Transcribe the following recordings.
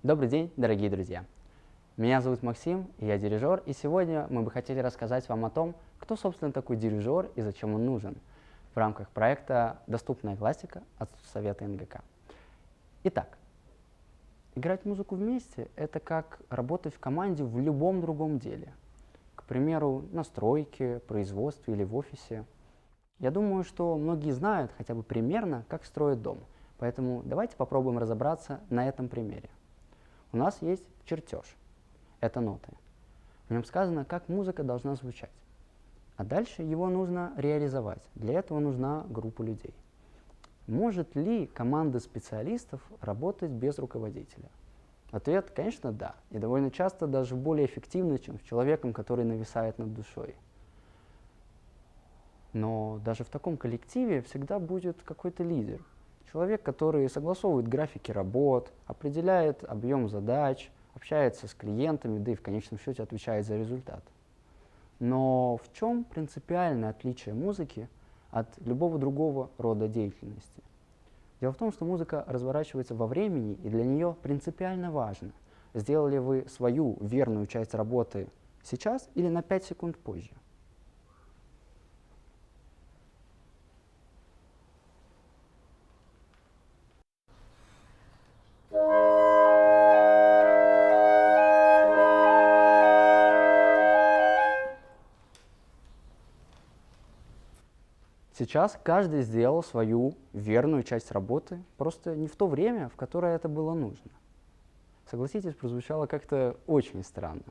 Добрый день, дорогие друзья! Меня зовут Максим, и я дирижер, и сегодня мы бы хотели рассказать вам о том, кто, собственно, такой дирижер и зачем он нужен в рамках проекта «Доступная классика» от Совета НГК. Итак, играть музыку вместе – это как работать в команде в любом другом деле. К примеру, на стройке, производстве или в офисе. Я думаю, что многие знают хотя бы примерно, как строят дом, поэтому давайте попробуем разобраться на этом примере. У нас есть чертеж. Это ноты. В нем сказано, как музыка должна звучать. А дальше его нужно реализовать. Для этого нужна группа людей. Может ли команда специалистов работать без руководителя? Ответ, конечно, да. И довольно часто даже более эффективно, чем с человеком, который нависает над душой. Но даже в таком коллективе всегда будет какой-то лидер. Человек, который согласовывает графики работ, определяет объем задач, общается с клиентами, да и в конечном счете отвечает за результат. Но в чем принципиальное отличие музыки от любого другого рода деятельности? Дело в том, что музыка разворачивается во времени, и для нее принципиально важно, сделали вы свою верную часть работы сейчас или на 5 секунд позже. Сейчас каждый сделал свою верную часть работы, просто не в то время, в которое это было нужно. Согласитесь, прозвучало как-то очень странно.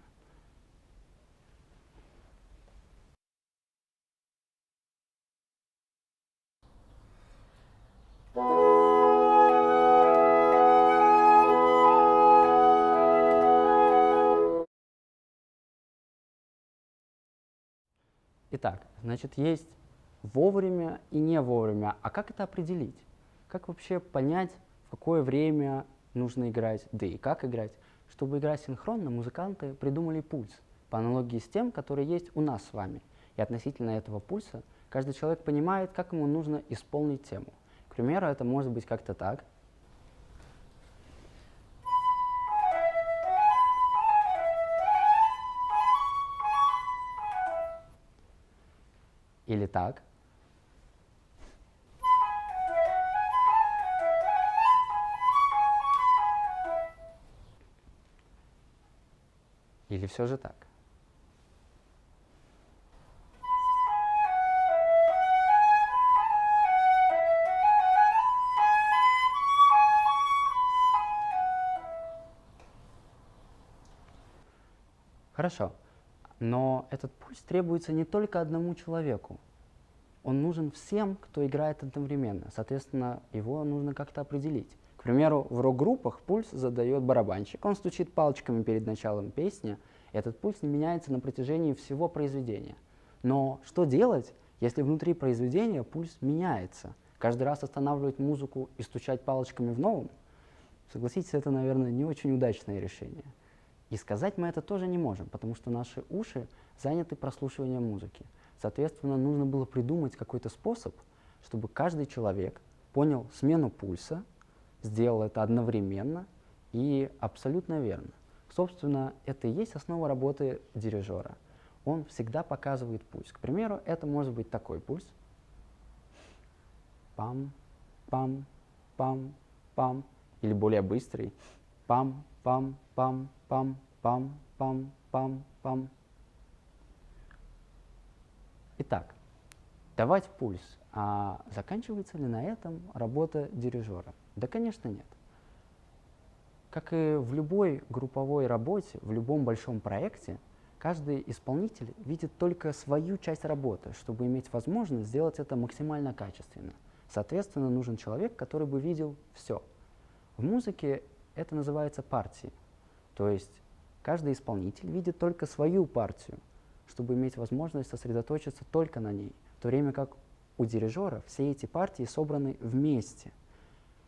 Итак, значит, есть вовремя и не вовремя. А как это определить? Как вообще понять, в какое время нужно играть, да и как играть? Чтобы играть синхронно, музыканты придумали пульс, по аналогии с тем, который есть у нас с вами. И относительно этого пульса каждый человек понимает, как ему нужно исполнить тему. К примеру, это может быть как-то так. Или так. Или все же так. Хорошо, но этот пульс требуется не только одному человеку. Он нужен всем, кто играет одновременно. Соответственно, его нужно как-то определить. К примеру, в рок-группах пульс задает барабанщик. Он стучит палочками перед началом песни. И этот пульс не меняется на протяжении всего произведения. Но что делать, если внутри произведения пульс меняется? Каждый раз останавливать музыку и стучать палочками в новом? Согласитесь, это, наверное, не очень удачное решение. И сказать мы это тоже не можем, потому что наши уши заняты прослушиванием музыки. Соответственно, нужно было придумать какой-то способ, чтобы каждый человек понял смену пульса, сделал это одновременно и абсолютно верно. Собственно, это и есть основа работы дирижера. Он всегда показывает пульс. К примеру, это может быть такой пульс. Пам, пам, пам, пам. Или более быстрый. Пам, пам, пам, пам, пам, пам, пам, пам. Итак, давать пульс. А заканчивается ли на этом работа дирижера? Да, конечно, нет. Как и в любой групповой работе, в любом большом проекте, каждый исполнитель видит только свою часть работы, чтобы иметь возможность сделать это максимально качественно. Соответственно, нужен человек, который бы видел все. В музыке это называется партией. То есть каждый исполнитель видит только свою партию, чтобы иметь возможность сосредоточиться только на ней, в то время как у дирижера все эти партии собраны вместе.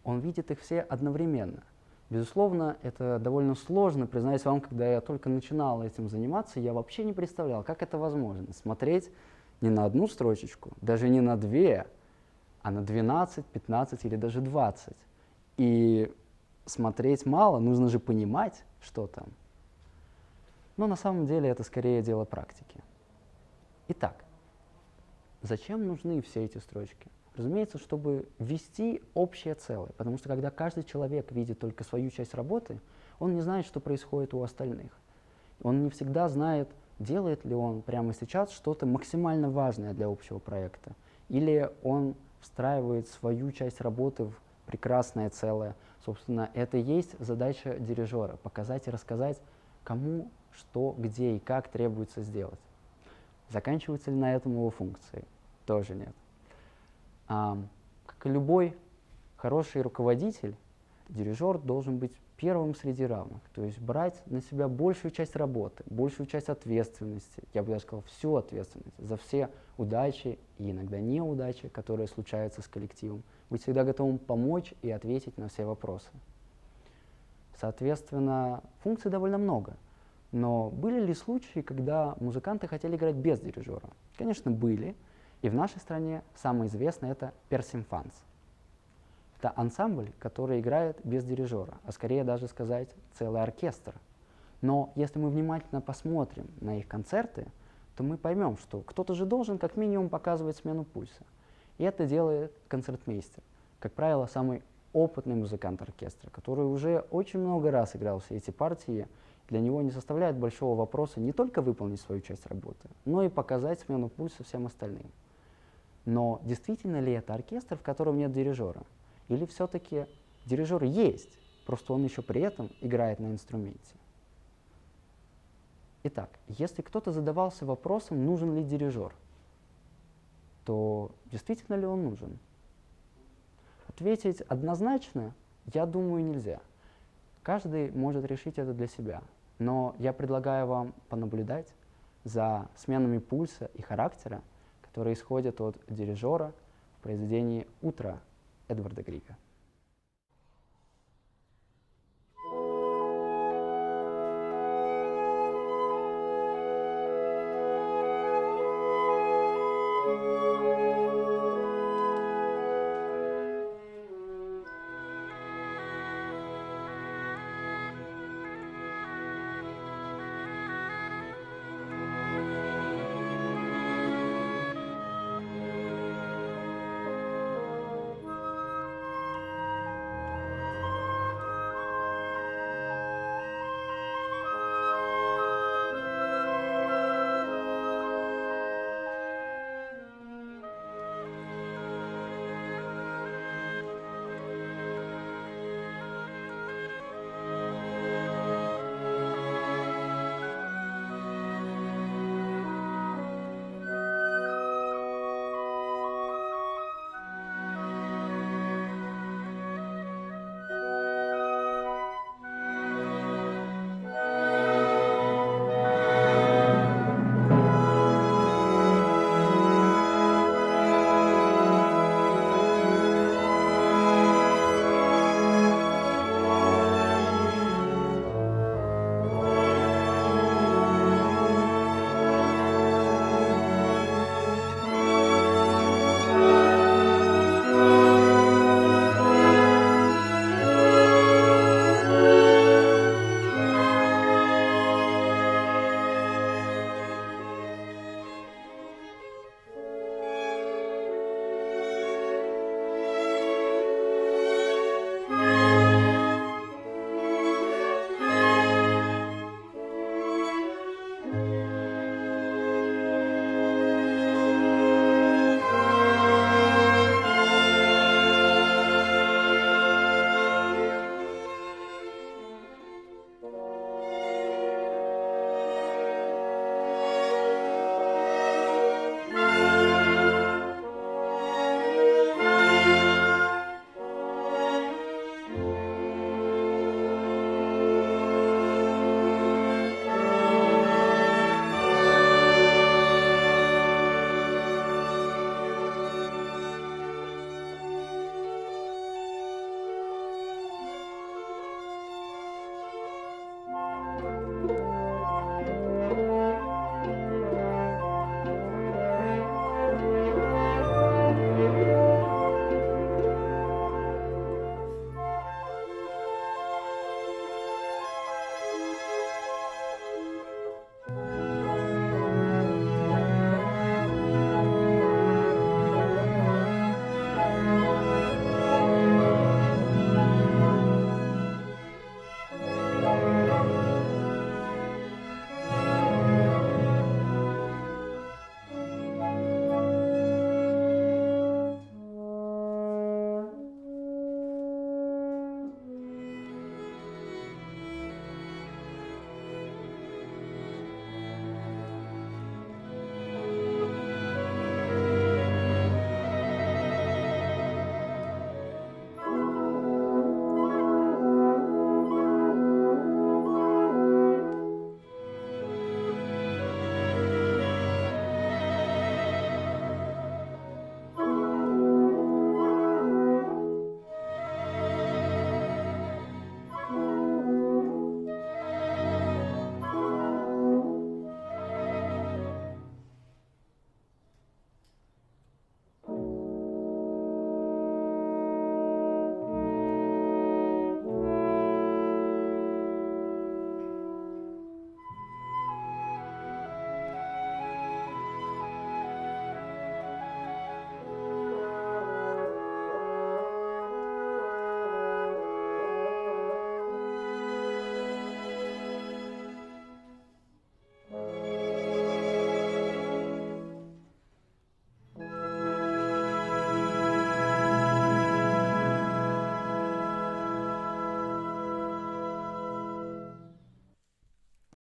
Он видит их все одновременно. Безусловно, это довольно сложно, признаюсь вам, когда я только начинал этим заниматься, я вообще не представлял, как это возможно. Смотреть не на одну строчечку, даже не на две, а на 12, 15 или даже 20. И смотреть мало, нужно же понимать, что там. Но на самом деле это скорее дело практики. Итак, зачем нужны все эти строчки? Разумеется, чтобы ввести общее целое, потому что когда каждый человек видит только свою часть работы, он не знает, что происходит у остальных. Он не всегда знает, делает ли он прямо сейчас что-то максимально важное для общего проекта, или он встраивает свою часть работы в прекрасное целое. Собственно, это и есть задача дирижера — показать и рассказать, кому, что, где и как требуется сделать. Заканчиваются ли на этом его функции? Тоже нет. Как и любой хороший руководитель, дирижер должен быть первым среди равных, то есть брать на себя большую часть работы, большую часть ответственности, я бы даже сказал, всю ответственность за все удачи и иногда неудачи, которые случаются с коллективом, быть всегда готовым помочь и ответить на все вопросы. Соответственно, функций довольно много, но были ли случаи, когда музыканты хотели играть без дирижера? Конечно, были, и в нашей стране самый известный — это персимфанс. Это ансамбль, который играет без дирижера, а скорее даже сказать целый оркестр. Но если мы внимательно посмотрим на их концерты, то мы поймем, что кто-то же должен как минимум показывать смену пульса. И это делает концертмейстер, как правило, самый опытный музыкант оркестра, который уже очень много раз играл все эти партии. Для него не составляет большого вопроса не только выполнить свою часть работы, но и показать смену пульса всем остальным. Но действительно ли это оркестр, в котором нет дирижера? Или все-таки дирижер есть, просто он еще при этом играет на инструменте? Итак, если кто-то задавался вопросом, нужен ли дирижер, то действительно ли он нужен? Ответить однозначно, я думаю, нельзя. Каждый может решить это для себя. Но я предлагаю вам понаблюдать за сменами пульса и характера, которые исходят от дирижера в произведении «Утро» Эдварда Грига.